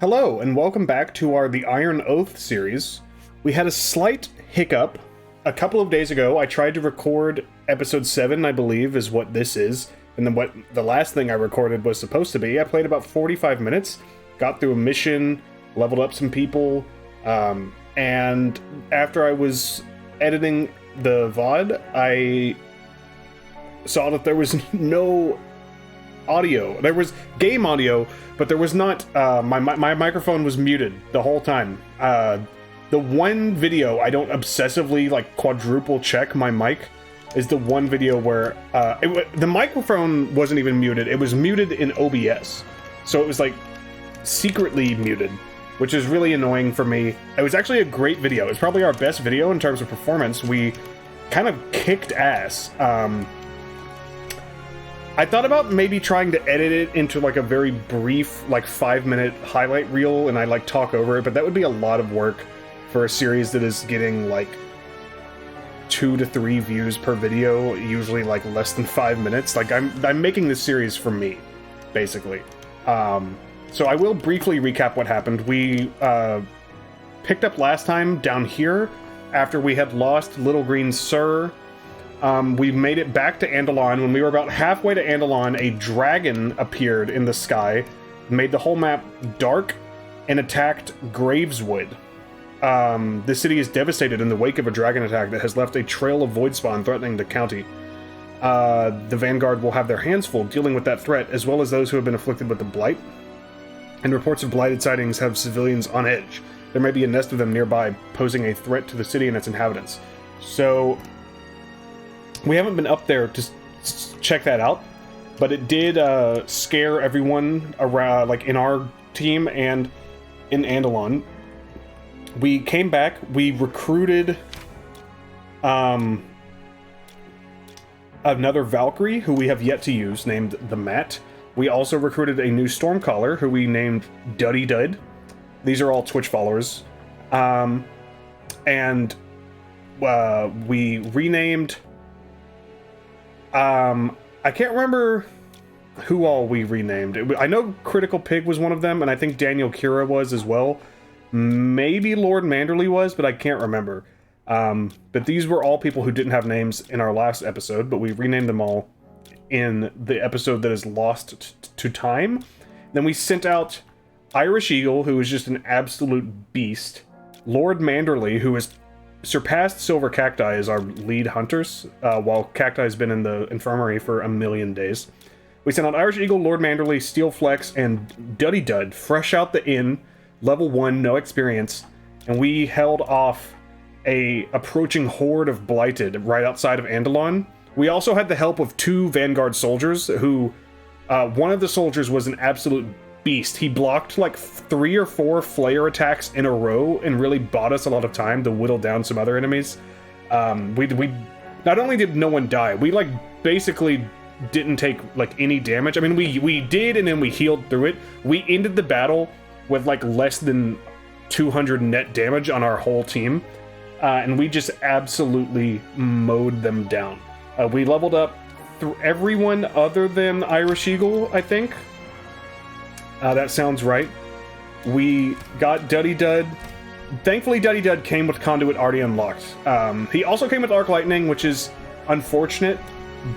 Hello, and welcome back to our The Iron Oath series. We had a slight hiccup. A couple of days ago, I tried to record episode 7, I believe, is what this is. And then what the last thing I recorded was supposed to be. I played about 45 minutes, got through a mission, leveled up some people, and after I was editing the VOD, I saw that there was no audio. There was game audio, but there was not, my microphone was muted the whole time. The one video I don't obsessively, like, quadruple check my mic is the one video where, the microphone wasn't even muted, it was muted in OBS. So it was, like, secretly muted, which is really annoying for me. It was actually a great video. It's probably our best video in terms of performance. We kind of kicked ass. I thought about maybe trying to edit it into like a very brief, like 5-minute highlight reel, and I like talk over it, but that would be a lot of work for a series that is getting like 2 to 3 views per video, usually like less than 5 minutes. Like I'm making this series for me, basically. So I will briefly recap what happened. We picked up last time down here after we had lost Little Green Sir. We made it back to Andalon. When we were about halfway to Andalon, a dragon appeared in the sky, made the whole map dark, and attacked Graveswood. The city is devastated in the wake of a dragon attack that has left a trail of void spawn threatening the county. The Vanguard will have their hands full dealing with that threat, as well as those who have been afflicted with the Blight. And reports of blighted sightings have civilians on edge. There may be a nest of them nearby, posing a threat to the city and its inhabitants. So we haven't been up there to check that out, but it did scare everyone around, like in our team and in Andalon. We came back, we recruited another Valkyrie, who we have yet to use, named the Mat. We also recruited a new Stormcaller, who we named Duddy Dud. These are all Twitch followers. And we renamed... I can't remember who all we renamed. I know Critical Pig was one of them, and I think Daniel Kira was as well. Maybe Lord Manderley was, but I can't remember. But these were all people who didn't have names in our last episode, but we renamed them all in the episode that is lost to time. Then we sent out Irish Eagle, who is just an absolute beast. Lord Manderley, who is surpassed Silver Cacti as our lead hunters, while Cacti has been in the infirmary for 1,000,000 days. We sent out Irish Eagle, Lord Manderley, Steel Flex, and Duddy Dud, fresh out the inn, level 1, no experience, and we held off a approaching horde of Blighted right outside of Andalon. We also had the help of 2 Vanguard soldiers, who, one of the soldiers was an absolute beast. He blocked like 3 or 4 Flayer attacks in a row and really bought us a lot of time to whittle down some other enemies. We not only did no one die, we like basically didn't take like any damage. I mean, we did, and then we healed through it. We ended the battle with like less than 200 net damage on our whole team, and we just absolutely mowed them down. We leveled up through everyone other than Irish Eagle, I think. That sounds right. We got Duddy Dud. Thankfully, Duddy Dud came with Conduit already unlocked. He also came with Arc Lightning, which is unfortunate,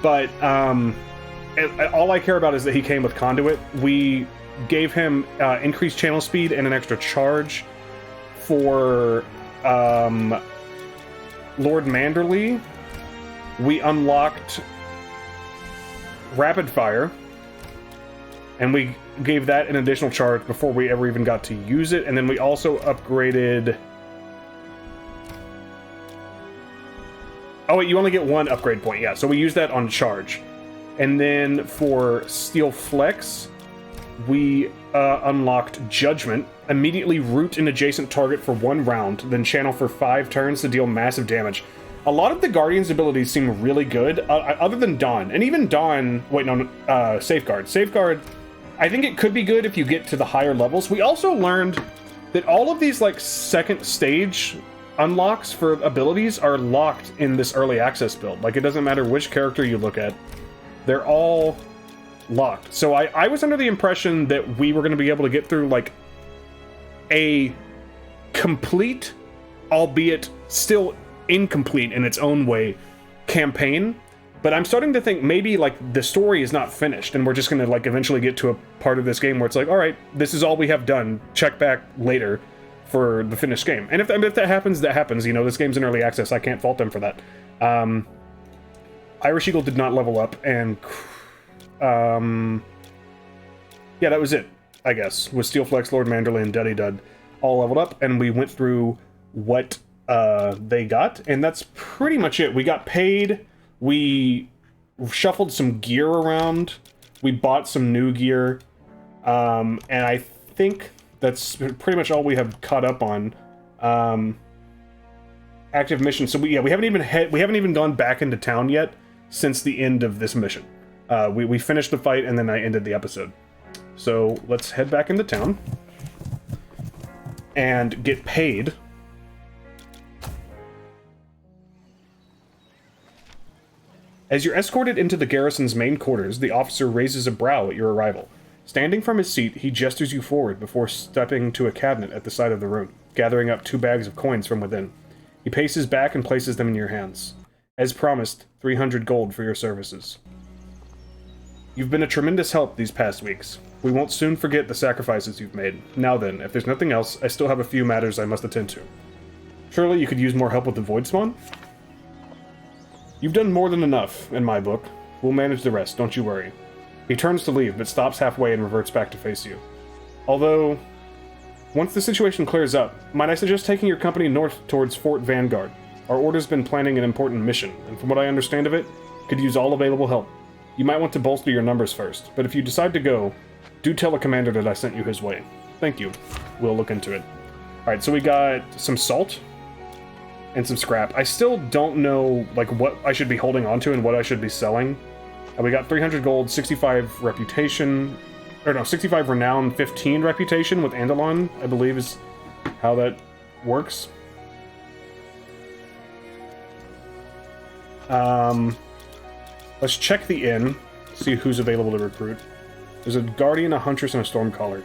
but all I care about is that he came with Conduit. We gave him increased channel speed and an extra charge for Lord Manderley. We unlocked Rapid Fire, and we gave that an additional charge before we ever even got to use it. And then we also upgraded... Oh wait, you only get 1 upgrade point, yeah, so we used that on charge. And then for Steel Flex, we unlocked Judgment. Immediately root an adjacent target for 1 round, then channel for 5 turns to deal massive damage. A lot of the Guardian's abilities seem really good, other than Dawn. And even Dawn... Wait, no, Safeguard. Safeguard, I think it could be good if you get to the higher levels. We also learned that all of these, like, second stage unlocks for abilities are locked in this early access build. Like, it doesn't matter which character you look at. They're all locked. So I was under the impression that we were going to be able to get through, like, a complete, albeit still incomplete in its own way, campaign. But I'm starting to think maybe like the story is not finished and we're just gonna like eventually get to a part of this game where it's like, all right, this is all we have done, check back later for the finished game. And if that happens, that happens. You know, this game's in early access, I can't fault them for that. Irish Eagle did not level up, and yeah, that was it, I guess, with Steelflex, Lord Manderley, and Duddy Dud all leveled up, and we went through what they got, and that's pretty much it. We got paid, we shuffled some gear around, we bought some new gear, and I think that's pretty much all we have caught up on. Active mission. So we haven't even gone back into town yet since the end of this mission. We finished the fight and then I ended the episode. So let's head back into town and get paid. As you're escorted into the garrison's main quarters, the officer raises a brow at your arrival. Standing from his seat, he gestures you forward before stepping to a cabinet at the side of the room, gathering up 2 bags of coins from within. He paces back and places them in your hands. As promised, 300 gold for your services. You've been a tremendous help these past weeks. We won't soon forget the sacrifices you've made. Now then, if there's nothing else, I still have a few matters I must attend to. Surely you could use more help with the Void Spawn? You've done more than enough, in my book. We'll manage the rest, don't you worry. He turns to leave, but stops halfway and reverts back to face you. Although, once the situation clears up, might I suggest taking your company north towards Fort Vanguard? Our order's been planning an important mission, and from what I understand of it, could use all available help. You might want to bolster your numbers first, but if you decide to go, do tell the commander that I sent you his way. Thank you. We'll look into it. Alright, so we got some salt and some scrap. I still don't know like what I should be holding onto and what I should be selling. We got 300 gold, 65 reputation, or no, 65 renown, 15 reputation with Andalon, I believe is how that works. Let's check the inn, see who's available to recruit. There's a Guardian, a Huntress, and a Stormcaller.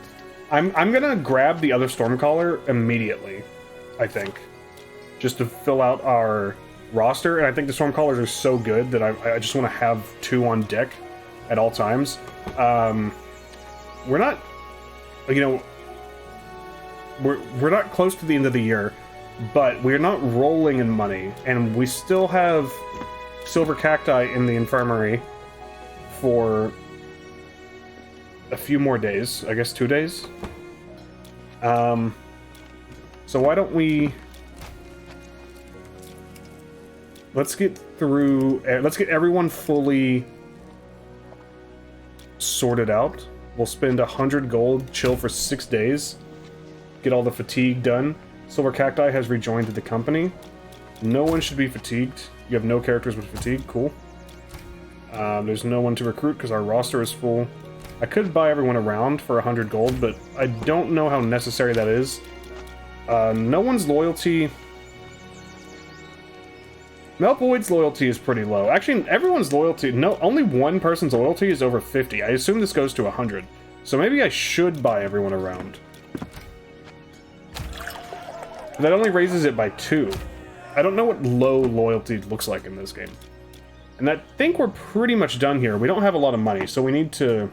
I'm gonna grab the other Stormcaller immediately, I think. Just to fill out our roster, and I think the Stormcallers are so good that I just want to have 2 on deck at all times. We're not, you know, we're not close to the end of the year, but we're not rolling in money, and we still have silver cacti in the infirmary for a few more days, I guess 2 days. So why don't we... Let's get everyone fully sorted out. We'll spend 100 gold, chill for 6 days, get all the fatigue done. Silver Cacti has rejoined the company. No one should be fatigued. You have no characters with fatigue, cool. There's no one to recruit because our roster is full. I could buy everyone around for 100 gold, but I don't know how necessary that is. No one's loyalty... Melboyd's loyalty is pretty low. Actually, everyone's loyalty... No, only one person's loyalty is over 50. I assume this goes to 100. So maybe I should buy everyone around. That only raises it by 2. I don't know what low loyalty looks like in this game. And I think we're pretty much done here. We don't have a lot of money, so we need to...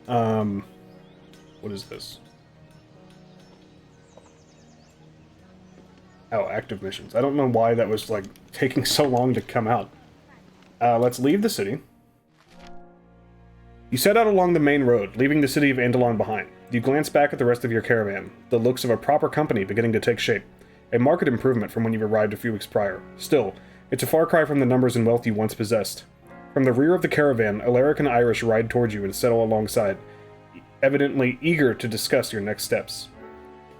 What is this? Oh, active missions. I don't know why that was, like, taking so long to come out. Let's leave the city. You set out along the main road, leaving the city of Andalon behind. You glance back at the rest of your caravan, the looks of a proper company beginning to take shape. A marked improvement from when you arrived a few weeks prior. Still, it's a far cry from the numbers and wealth you once possessed. From the rear of the caravan, Alaric and Irish ride towards you and settle alongside, evidently eager to discuss your next steps.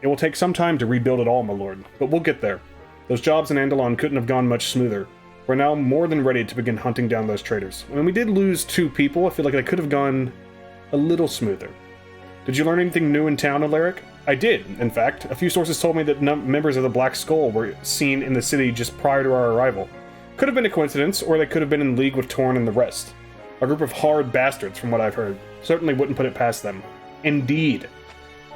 It will take some time to rebuild it all, my lord, but we'll get there. Those jobs in Andalon couldn't have gone much smoother. We're now more than ready to begin hunting down those traitors. When we did lose 2 people, I feel like they could have gone a little smoother. Did you learn anything new in town, Alaric? I did, in fact. A few sources told me that members of the Black Skull were seen in the city just prior to our arrival. Could have been a coincidence, or they could have been in league with Torn and the rest. A group of hard bastards, from what I've heard. Certainly wouldn't put it past them. Indeed.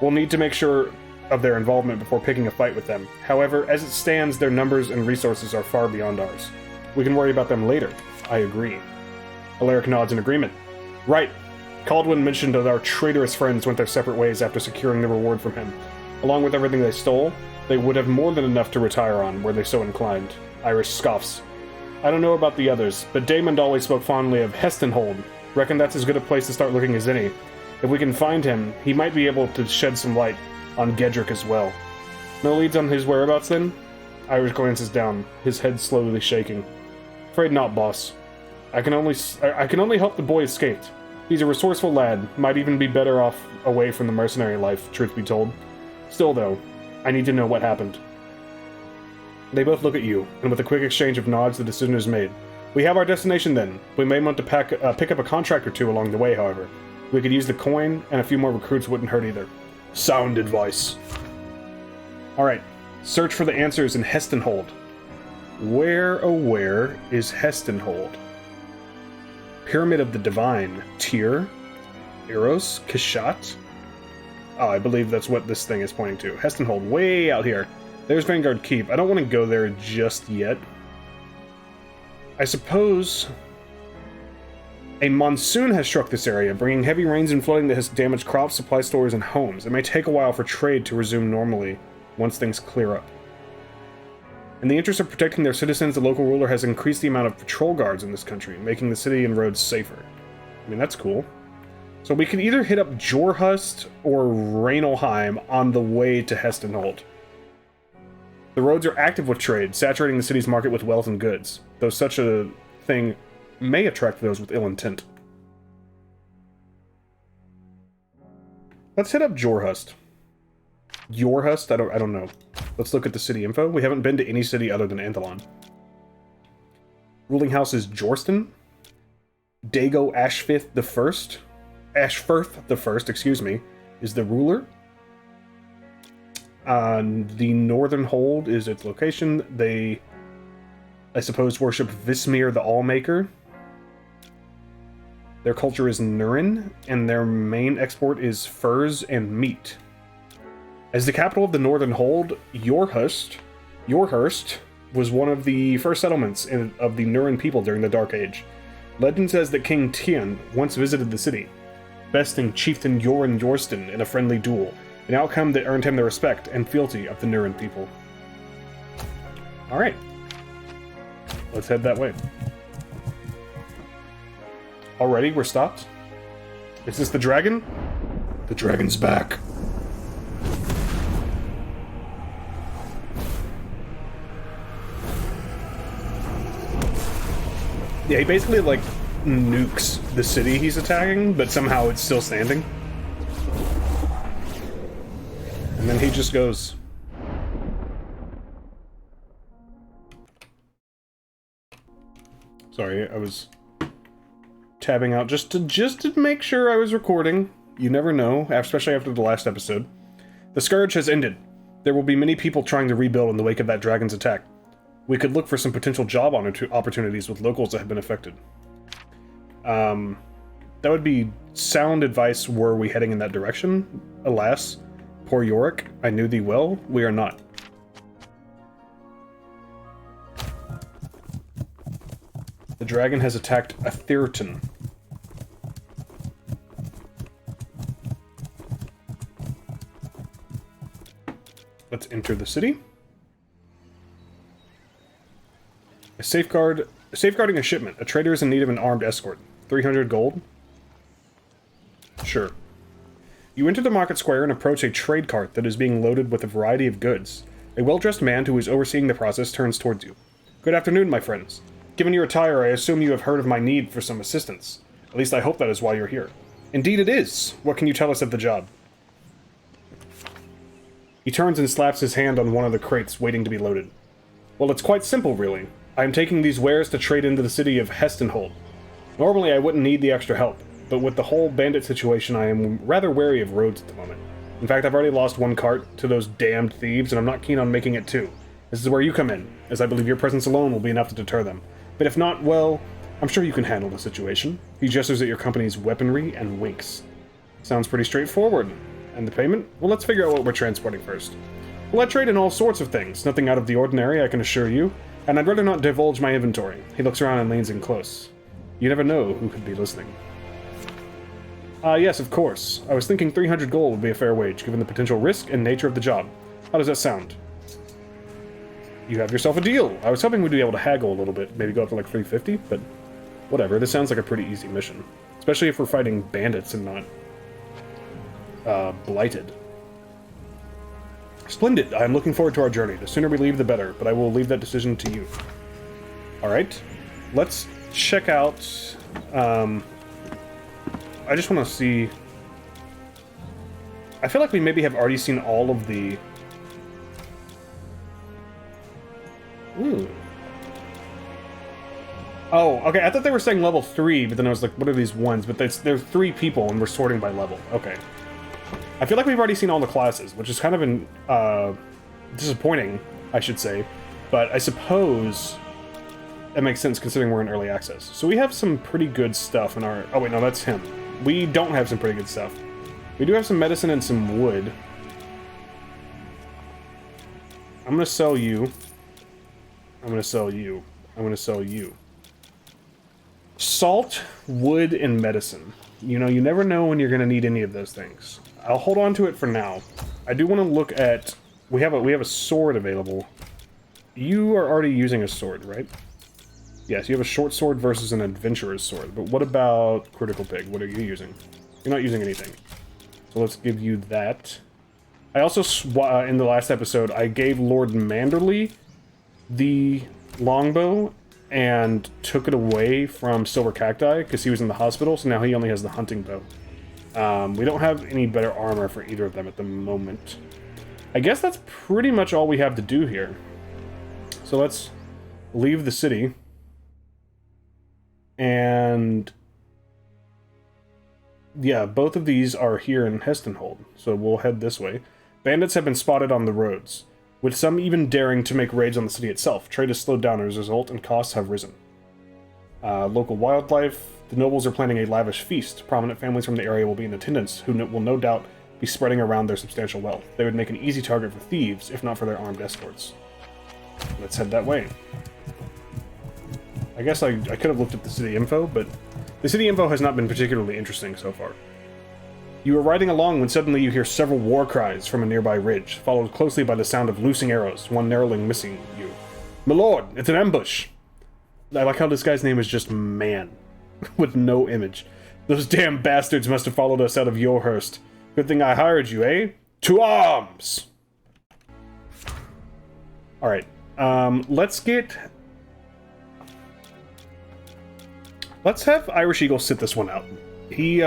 We'll need to make sure of their involvement before picking a fight with them. However, as it stands, their numbers and resources are far beyond ours. We can worry about them later. I agree. Alaric nods in agreement. Right. Caldwin mentioned that our traitorous friends went their separate ways after securing the reward from him. Along with everything they stole, they would have more than enough to retire on, were they so inclined. Irish scoffs. I don't know about the others, but Daemond always spoke fondly of Hestenhold. Reckon that's as good a place to start looking as any. If we can find him, he might be able to shed some light on Gedrick as well. No leads on his whereabouts then? Irish glances down, his head slowly shaking. Afraid not, boss. I can only help the boy escaped. He's a resourceful lad, might even be better off away from the mercenary life, truth be told. Still though, I need to know what happened. They both look at you, and with a quick exchange of nods, the decision is made. We have our destination then. We may want to pick up a contract or two along the way, however. We could use the coin, and a few more recruits wouldn't hurt either. Sound advice. Alright, search for the answers in Hestenhold. Where, oh where, is Hestenhold? Pyramid of the Divine. Tyr? Eros? Kashat? Oh, I believe that's what this thing is pointing to. Hestenhold, way out here. There's Vanguard Keep. I don't want to go there just yet. I suppose a monsoon has struck this area, bringing heavy rains and flooding that has damaged crops, supply stores, and homes. It may take a while for trade to resume normally once things clear up. In the interest of protecting their citizens, the local ruler has increased the amount of patrol guards in this country, making the city and roads safer. I mean, that's cool. So we can either hit up Jorhust or Rainelheim on the way to Hestenhold. The roads are active with trade, saturating the city's market with wealth and goods, though such a thing may attract those with ill intent. Let's hit up Jorhust. Jorhust? I don't know. Let's look at the city info. We haven't been to any city other than Anthelon. Ruling house is Jorston. Dago Ashfirth the First, excuse me, is the ruler. The Northern Hold is its location. They, I suppose, worship Vismir the Allmaker. Their culture is Nurin, and their main export is furs and meat. As the capital of the Northern Hold, Yorhurst was one of the first settlements of the Nurin people during the Dark Age. Legend says that King Tien once visited the city, besting Chieftain Yoren Yorston in a friendly duel, an outcome that earned him the respect and fealty of the Nurin people. Alright. Let's head that way. Already, we're stopped? Is this the dragon? The dragon's back. Yeah, he basically, like, nukes the city he's attacking, but somehow it's still standing. And then he just goes. Sorry, I was tabbing out just to make sure I was recording. You never know, especially after the last episode. The Scourge has ended. There will be many people trying to rebuild in the wake of that dragon's attack. We could look for some potential job opportunities with locals that have been affected. That would be sound advice were we heading in that direction. Alas, poor Yorick, I knew thee well, we are not. The dragon has attacked Athirton. Let's enter the city. Safeguarding a shipment. A trader is in need of an armed escort. 300 gold? Sure. You enter the market square and approach a trade cart that is being loaded with a variety of goods. A well-dressed man who is overseeing the process turns towards you. Good afternoon, my friends. Given your attire, I assume you have heard of my need for some assistance. At least I hope that is why you're here. Indeed it is. What can you tell us of the job? He turns and slaps his hand on one of the crates waiting to be loaded. Well, it's quite simple, really. I am taking these wares to trade into the city of Hestenhold. Normally I wouldn't need the extra help, but with the whole bandit situation I am rather wary of roads at the moment. In fact, I've already lost one cart to those damned thieves, and I'm not keen on making it two. This is where you come in, as I believe your presence alone will be enough to deter them. But if not, well, I'm sure you can handle the situation. He gestures at your company's weaponry and winks. Sounds pretty straightforward. And the payment? Well, let's figure out what we're transporting first. Well, I trade in all sorts of things. Nothing out of the ordinary, I can assure you. And I'd rather not divulge my inventory. He looks around and leans in close. You never know who could be listening. Yes, of course. I was thinking 300 gold would be a fair wage, given the potential risk and nature of the job. How does that sound? You have yourself a deal. I was hoping we'd be able to haggle a little bit, maybe go up to like 350, but whatever. This sounds like a pretty easy mission. Especially if we're fighting bandits and not blighted. Splendid. I'm looking forward to our journey. The sooner we leave, the better, but I will leave that decision to you. Alright. Let's check out... I just want to see... I feel like we maybe have already seen all of the... Ooh. Oh, okay, I thought they were saying level 3, but then I was like, what are these ones? But they're 3 people, and we're sorting by level. Okay. I feel like we've already seen all the classes, which is kind of disappointing, I should say. But I suppose that makes sense considering we're in early access. So we have some pretty good stuff in our... Oh, wait, no, that's him. We don't have some pretty good stuff. We do have some medicine and some wood. I'm going to sell you. I'm going to sell you. I'm going to sell you. Salt, wood, and medicine. You know, you never know when you're going to need any of those things. I'll hold on to it for now. I do want to look at... We have a sword available. You are already using a sword, right? Yes, you have a short sword versus an adventurer's sword. But what about Critical Pig? What are you using? You're not using anything. So let's give you that. I also, in the last episode, I gave Lord Manderley the longbow and took it away from Silver Cacti because he was in the hospital, so now he only has the hunting bow. We don't have any better armor for either of them at the moment. I guess that's pretty much all we have to do here. So let's leave the city. And yeah, both of these are here in Hestenhold, so we'll head this way. Bandits have been spotted on the roads, with some even daring to make raids on the city itself. Trade has slowed down as a result, and costs have risen. Local wildlife. The nobles are planning a lavish feast. Prominent families from the area will be in attendance, who will no doubt be spreading around their substantial wealth. They would make an easy target for thieves, if not for their armed escorts. Let's head that way. I guess I could have looked at the city info, but the city info has not been particularly interesting so far. You are riding along when suddenly you hear several war cries from a nearby ridge, followed closely by the sound of loosing arrows, one narrowly missing you. My lord, it's an ambush! I like how this guy's name is just Man, with no image. Those damn bastards must have followed us out of Yorhurst. Good thing I hired you, eh? To arms! Alright, let's have Irish Eagle sit this one out. He,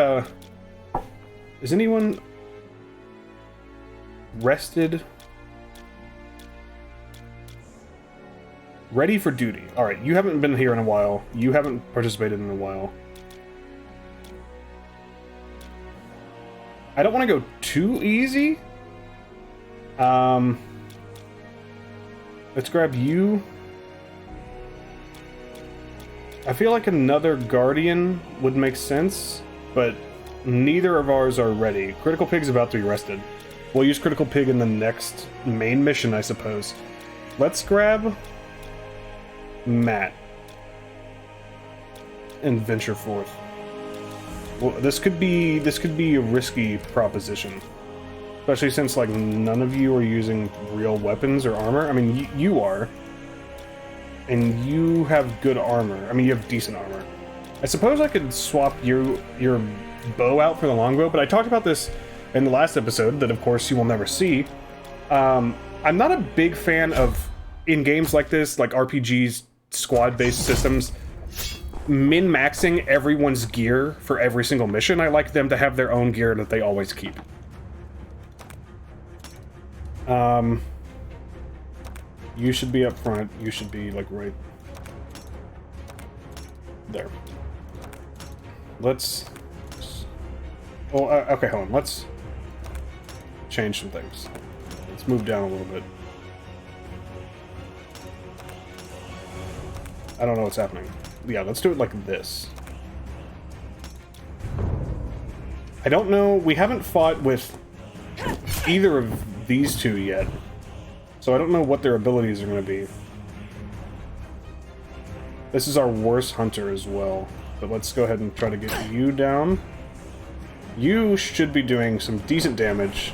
is anyone rested? Ready for duty. Alright, you haven't been here in a while. You haven't participated in a while. I don't want to go too easy. Let's grab you. I feel like another Guardian would make sense, but neither of ours are ready. Critical Pig's about to be rested. We'll use Critical Pig in the next main mission, I suppose. Let's grab Matt and venture forth. Well, this could be a risky proposition, especially since like none of you are using real weapons or armor. I mean, you are. And you have good armor. I mean, you have decent armor. I suppose I could swap your bow out for the longbow, but I talked about this in the last episode that, of course, you will never see. I'm not a big fan of, in games like this, like RPGs, squad-based systems, min-maxing everyone's gear for every single mission. I like them to have their own gear that they always keep. You should be up front. You should be, like, right there. Let's... Oh, okay, hold on. Let's change some things. Let's move down a little bit. I don't know what's happening. Yeah, let's do it like this. I don't know. We haven't fought with either of these two yet. So I don't know what their abilities are going to be. This is our worst hunter as well. But let's go ahead and try to get you down. You should be doing some decent damage.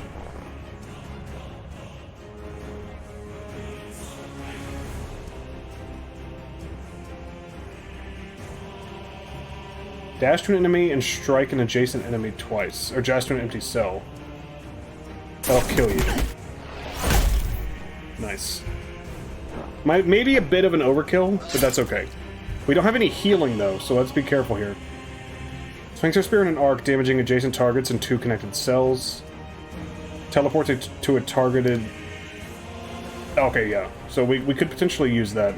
Dash to an enemy and strike an adjacent enemy twice. Or dash to an empty cell. That'll kill you. Nice. Maybe a bit of an overkill, but that's okay. We don't have any healing, though, so let's be careful here. Sphincter Spear in an arc, damaging adjacent targets and 2 connected cells. Teleport to a targeted... Okay, yeah. So we could potentially use that.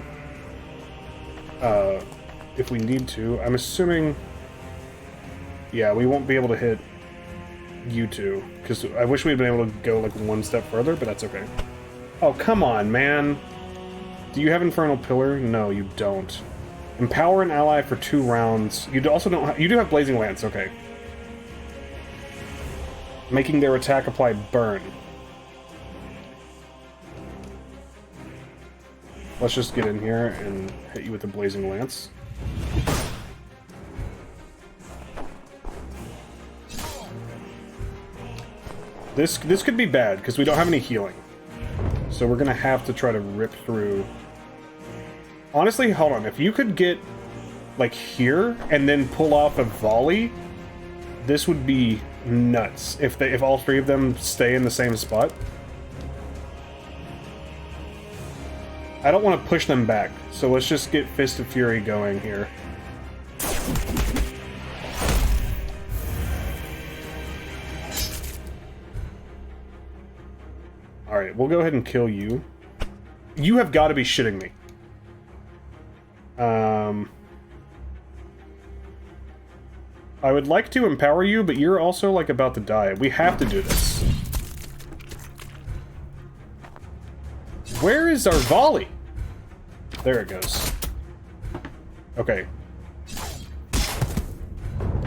If we need to. I'm assuming... Yeah, we won't be able to hit you two, because I wish we'd been able to go like one step further, but that's okay. Oh, come on, man. Do you have Infernal Pillar? No, you don't. Empower an ally for 2 rounds. You also don't. You do have Blazing Lance, okay. Making their attack apply burn. Let's just get in here and hit you with the Blazing Lance. This could be bad, because we don't have any healing. So we're going to have to try to rip through... Honestly, hold on. If you could get, like, here, and then pull off a volley, this would be nuts. If all 3 of them stay in the same spot. I don't want to push them back, so let's just get Fist of Fury going here. Alright, we'll go ahead and kill you. You have got to be shitting me. I would like to empower you, but you're also, like, about to die. We have to do this. Where is our volley? There it goes. Okay.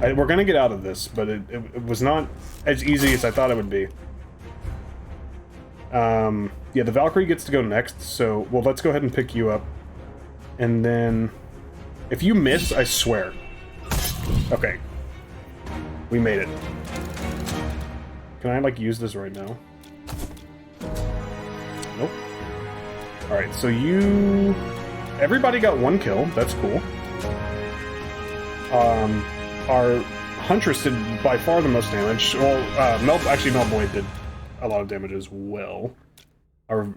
We're gonna get out of this, but it was not as easy as I thought it would be. Yeah, the Valkyrie gets to go next, so, well, let's go ahead and pick you up. And then, if you miss, I swear. Okay. We made it. Can I, like, use this right now? Nope. Alright, so you... Everybody got 1 kill, that's cool. Our Huntress did by far the most damage. Well, Melboy did a lot of damage as well. Our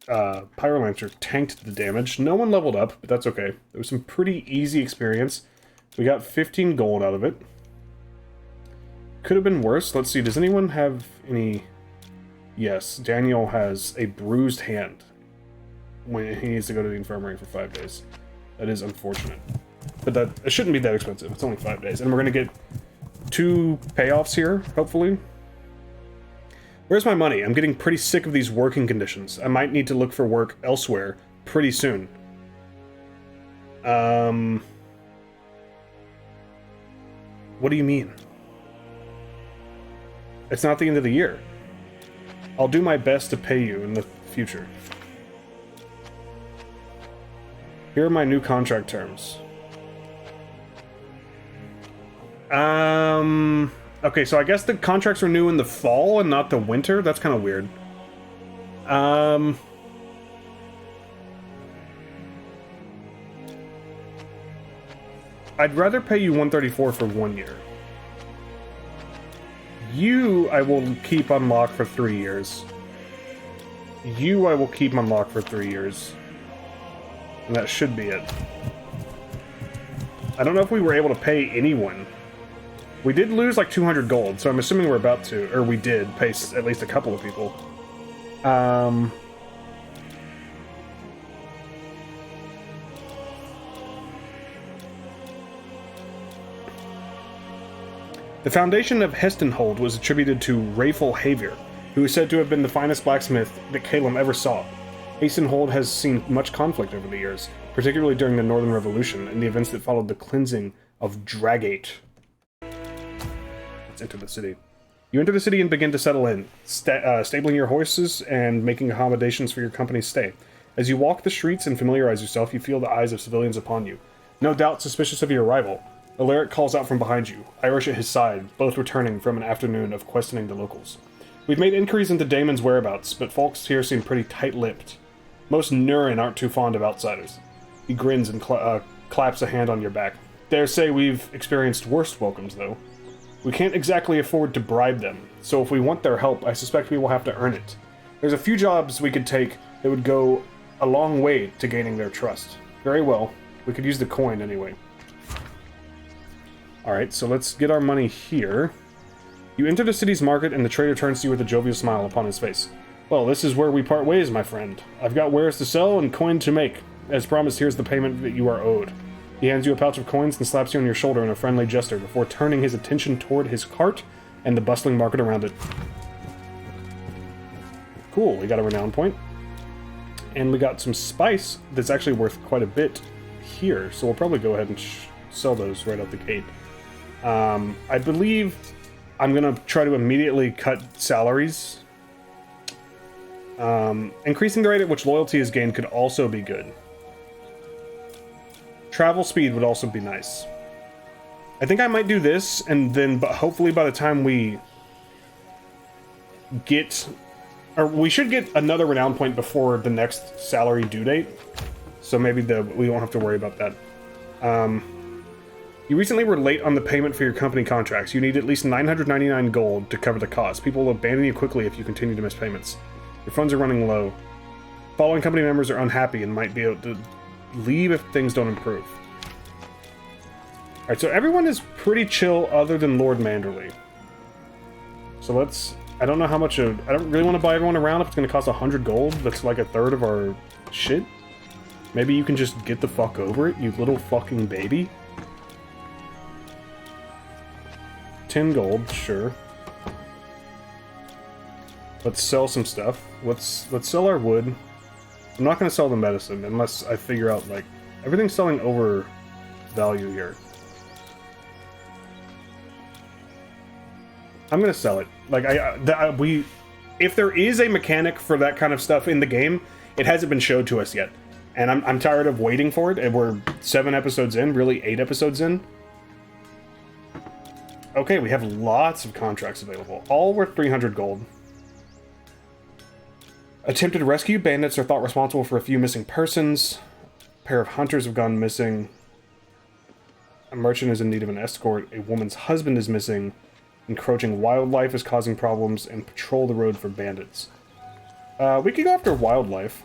Pyrolancer tanked the damage. No one leveled up, but that's okay. There was some pretty easy experience. We got 15 gold out of it. Could have been worse. Let's see, does anyone have any... Yes, Daniel has a bruised hand when he needs to go to the infirmary for 5 days. That is unfortunate. But it shouldn't be that expensive. It's only 5 days. And we're going to get 2 payoffs here, hopefully. Where's my money? I'm getting pretty sick of these working conditions. I might need to look for work elsewhere pretty soon. What do you mean? It's not the end of the year. I'll do my best to pay you in the future. Here are my new contract terms. Okay, so I guess the contracts renew in the fall and not the winter? That's kind of weird. I'd rather pay you 134 for 1 year. You, I will keep unlocked for 3 years. You, I will keep unlocked for 3 years. And that should be it. I don't know if we were able to pay anyone. We did lose like 200 gold, so I'm assuming we're about to, or we did pay at least a couple of people. The foundation of Hestenhold was attributed to Rayful Havier, who is said to have been the finest blacksmith that Calum ever saw. Hestenhold has seen much conflict over the years, particularly during the Northern Revolution and the events that followed the cleansing of Dragate. Let's enter the city. You enter the city and begin to settle in, stabling your horses and making accommodations for your company's stay. As you walk the streets and familiarize yourself, you feel the eyes of civilians upon you. No doubt suspicious of your arrival. Alaric calls out from behind you, Irish at his side, both returning from an afternoon of questioning the locals. We've made inquiries into Damon's whereabouts, but folks here seem pretty tight-lipped. Most Nurin aren't too fond of outsiders. He grins and claps a hand on your back. Dare say we've experienced worse welcomes, though. We can't exactly afford to bribe them, so if we want their help, I suspect we will have to earn it. There's a few jobs we could take that would go a long way to gaining their trust. Very well. We could use the coin anyway. Alright, so let's get our money here. You enter the city's market and the trader turns to you with a jovial smile upon his face. Well, this is where we part ways, my friend. I've got wares to sell and coin to make. As promised, here's the payment that you are owed. He hands you a pouch of coins and slaps you on your shoulder in a friendly gesture before turning his attention toward his cart and the bustling market around it. Cool, we got a renown point. And we got some spice that's actually worth quite a bit here, so we'll probably go ahead and sell those right out the gate. I believe I'm going to try to immediately cut salaries. Increasing the rate at which loyalty is gained could also be good. Travel speed would also be nice. I think I might do this, and then hopefully by the time we get... Or we should get another renown point before the next salary due date. So maybe we won't have to worry about that. You recently were late on the payment for your company contracts. You need at least 999 gold to cover the cost. People will abandon you quickly if you continue to miss payments. Your funds are running low. Following company members are unhappy and might be able to leave if things don't improve. Alright, so everyone is pretty chill other than Lord Manderley. So let's... I don't know how much of... I don't really want to buy everyone around if it's going to cost 100 gold. That's like a third of our shit. Maybe you can just get the fuck over it, you little fucking baby. 10 gold, sure. Let's sell some stuff. Let's sell our wood. I'm not going to sell the medicine unless I figure out, like... Everything's selling over value here. I'm going to sell it. Like, if there is a mechanic for that kind of stuff in the game, it hasn't been showed to us yet. And I'm tired of waiting for it, and we're 7 episodes in, really 8 episodes in. Okay, we have lots of contracts available, all worth 300 gold. Attempted rescue. Bandits are thought responsible for a few missing persons. A pair of hunters have gone missing. A merchant is in need of an escort. A woman's husband is missing. Encroaching wildlife is causing problems, and patrol the road for bandits. We could go after wildlife.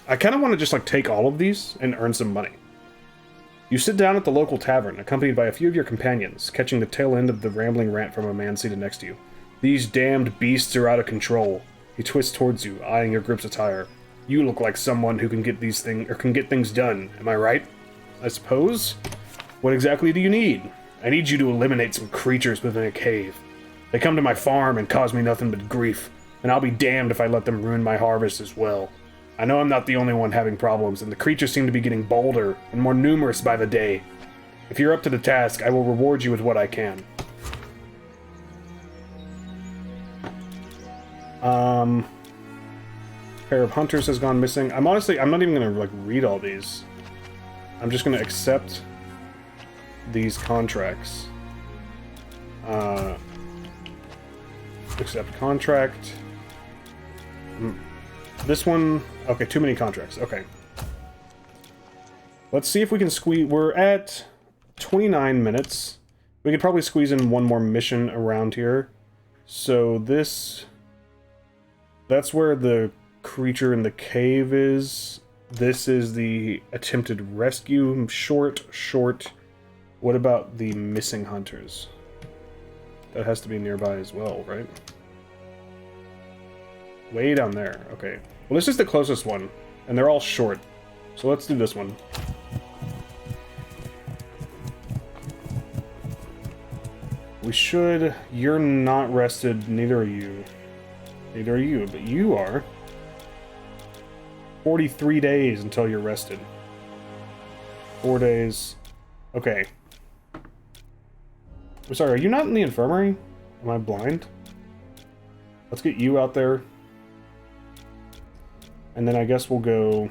I kind of want to just, like, take all of these and earn some money. You sit down at the local tavern, accompanied by a few of your companions, catching the tail end of the rambling rant from a man seated next to you. These damned beasts are out of control. He twists towards you, eyeing your group's attire. You look like someone who can get things done. Am I right? I suppose? What exactly do you need? I need you to eliminate some creatures within a cave. They come to my farm and cause me nothing but grief, and I'll be damned if I let them ruin my harvest as well. I know I'm not the only one having problems, and the creatures seem to be getting bolder and more numerous by the day. If you're up to the task, I will reward you with what I can. Pair of hunters has gone missing. I'm not even gonna, like, read all these. I'm just gonna accept these contracts. Accept contract. This one... Okay, too many contracts. Okay. Let's see if we can squeeze... We're at 29 minutes. We could probably squeeze in one more mission around here. So this... That's where the creature in the cave is. This is the attempted rescue. Short. What about the missing hunters? That has to be nearby as well, right? Way down there. Okay. Well, this is the closest one, and they're all short. So let's do this one. We should... You're not rested, neither are you. Neither are you, but you are. 43 days until you're rested. 4 days. Okay. I'm sorry, are you not in the infirmary? Am I blind? Let's get you out there. And then I guess we'll go...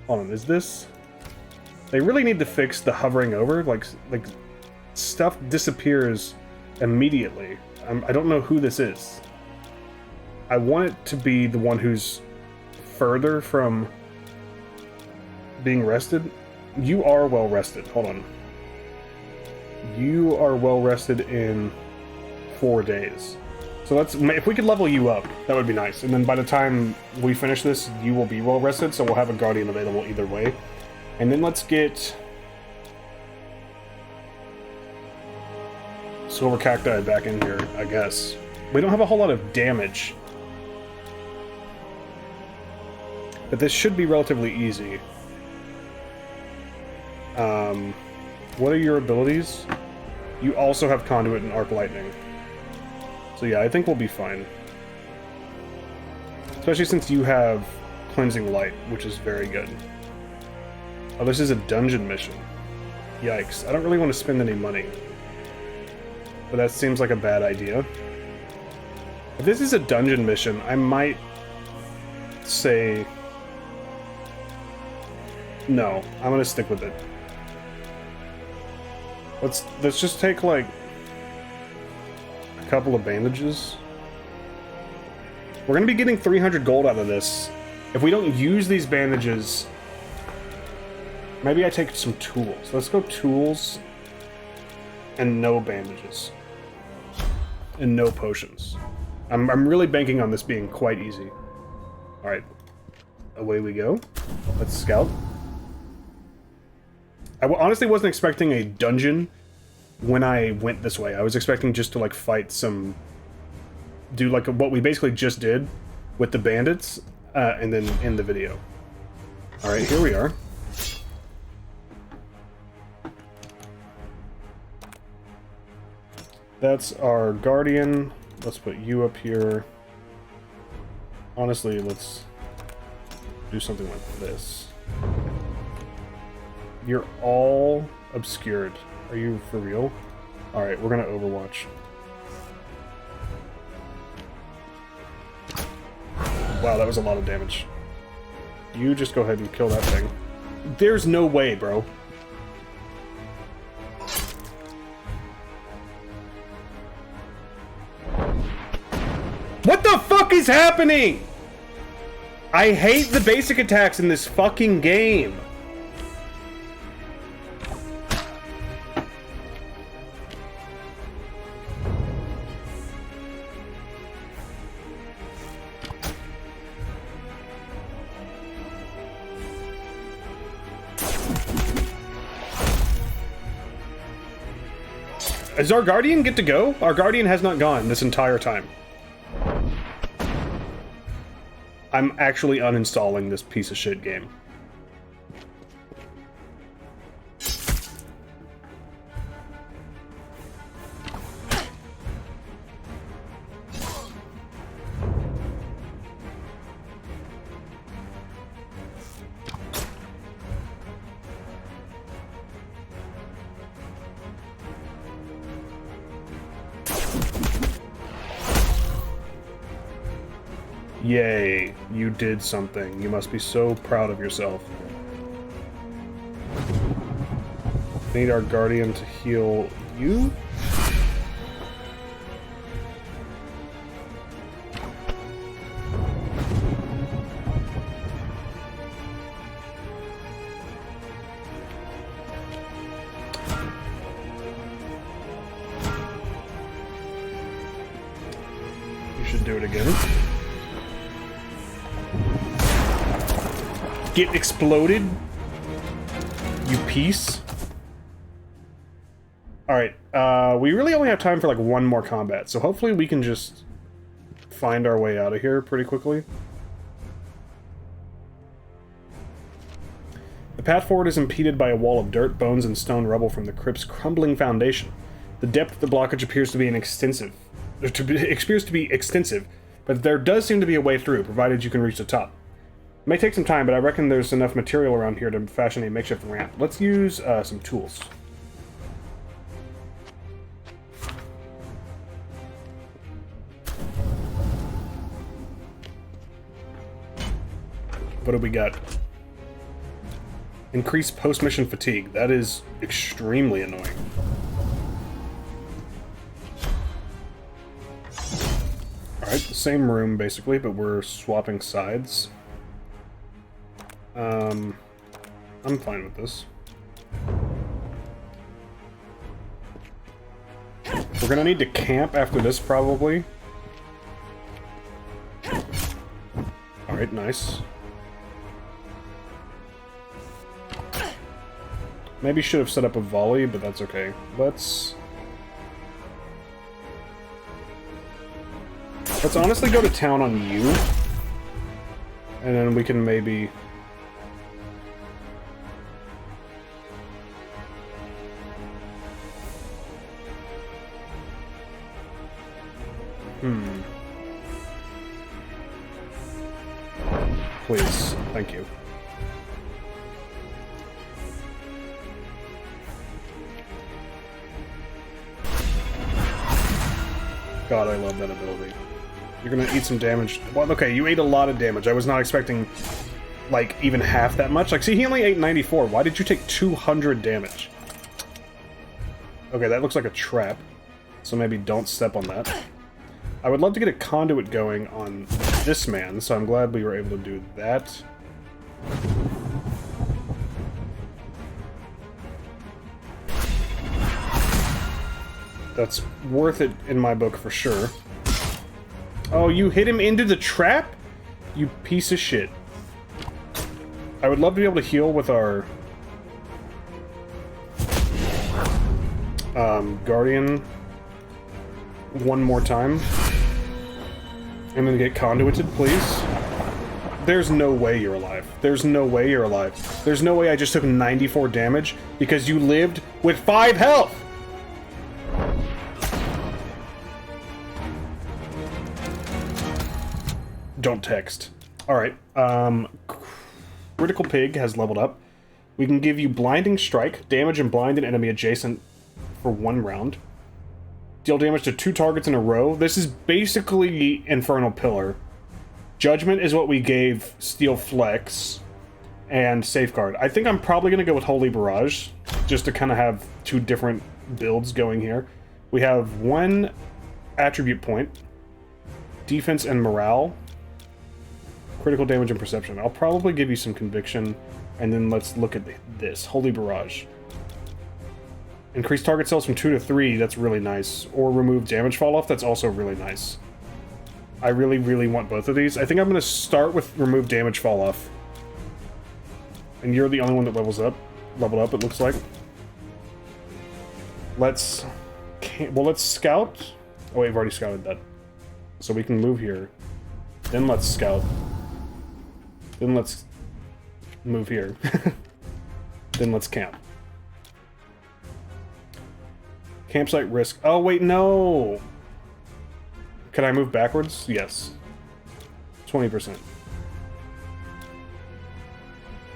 Hold on, is this... They really need to fix the hovering over. Like stuff disappears immediately. I don't know who this is. I want it to be the one who's further from being rested. You are well rested. Hold on. You are well rested in 4 days. So let's, if we could level you up, that would be nice. And then by the time we finish this, you will be well rested, so we'll have a Guardian available either way. And then let's get Silver Cacti back in here, I guess. We don't have a whole lot of damage. But this should be relatively easy. What are your abilities? You also have Conduit and Arc Lightning. So yeah, I think we'll be fine. Especially since you have Cleansing Light, which is very good. Oh, this is a dungeon mission. Yikes. I don't really want to spend any money. But that seems like a bad idea. If this is a dungeon mission, I might say... No, I'm gonna stick with it. Let's just take, like, a couple of bandages. We're gonna be getting 300 gold out of this. If we don't use these bandages... Maybe I take some tools. Let's go tools and no bandages. And no potions. I'm really banking on this being quite easy. Alright. Away we go. Let's scout. I honestly wasn't expecting a dungeon when I went this way. I was expecting just to, like, fight some... Do, like, what we basically just did with the bandits, and then end the video. Alright, here we are. That's our Guardian. Let's put you up here. Honestly, let's do something like this. You're all obscured. Are you for real? Alright, we're gonna Overwatch. Wow, that was a lot of damage. You just go ahead and kill that thing. There's no way, bro. What the fuck is happening? I hate the basic attacks in this fucking game. Does our Guardian get to go? Our Guardian has not gone this entire time. I'm actually uninstalling this piece of shit game. Yay, you did something. You must be so proud of yourself. Need our Guardian to heal you? You should do it again. Get exploded, you piece. Alright, we really only have time for like one more combat, so hopefully we can just find our way out of here pretty quickly. The path forward is impeded by a wall of dirt, bones, and stone rubble from the crypt's crumbling foundation. The depth of the blockage appears to be extensive. It appears to be extensive, but there does seem to be a way through, provided you can reach the top. It may take some time, but I reckon there's enough material around here to fashion a makeshift ramp. Let's use some tools. What do we got? Increased post-mission fatigue. That is extremely annoying. Alright, the same room, basically, but we're swapping sides. I'm fine with this. We're gonna need to camp after this, probably. Alright, nice. Maybe should have set up a volley, but that's okay. Let's honestly go to town on you. And then we can maybe... Please. Thank you. God, I love that ability. You're gonna eat some damage. Well, okay, you ate a lot of damage. I was not expecting, like, even half that much. Like, see, he only ate 94. Why did you take 200 damage? Okay, that looks like a trap. So maybe don't step on that. I would love to get a conduit going on this man, so I'm glad we were able to do that. That's worth it in my book for sure. Oh, you hit him into the trap? You piece of shit. I would love to be able to heal with our... Guardian one more time. And then get conduited, please. There's no way you're alive. There's no way you're alive. There's no way I just took 94 damage because you lived with 5 health! Don't text. Alright, Critical Pig has leveled up. We can give you Blinding Strike, damage and blind an enemy adjacent for 1 round. Deal damage to 2 targets in a row. This is basically Infernal Pillar. Judgment is what we gave Steel Flex, and Safeguard. I think I'm probably going to go with Holy Barrage, just to kind of have 2 different builds going here. We have 1 attribute point, defense and morale, critical damage and perception. I'll probably give you some conviction, and then let's look at this. Holy Barrage. Increase target cells from 2 to 3, that's really nice. Or remove damage fall off, that's also really nice. I really, really want both of these. I think I'm going to start with remove damage fall off. And you're the only one that leveled up, it looks like. Let's scout. Oh wait, we've already scouted that. So we can move here. Then let's scout. Then let's move here. Then let's camp. Campsite risk. Oh wait, no! Can I move backwards? Yes. 20%.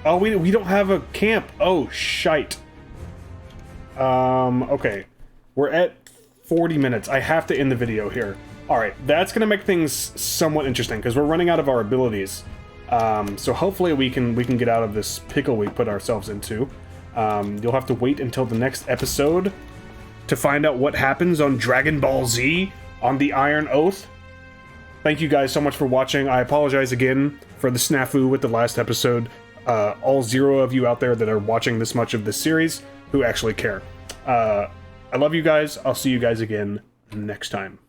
Oh, we don't have a camp. Oh, shite. Okay. We're at 40 minutes. I have to end the video here. Alright, that's going to make things somewhat interesting, because we're running out of our abilities. So hopefully we can get out of this pickle we put ourselves into. You'll have to wait until the next episode to find out what happens on Dragon Ball Z on the Iron Oath. Thank you guys so much for watching. I apologize again for the snafu with the last episode. All 0 of you out there that are watching this much of this series who actually care. I love you guys. I'll see you guys again next time.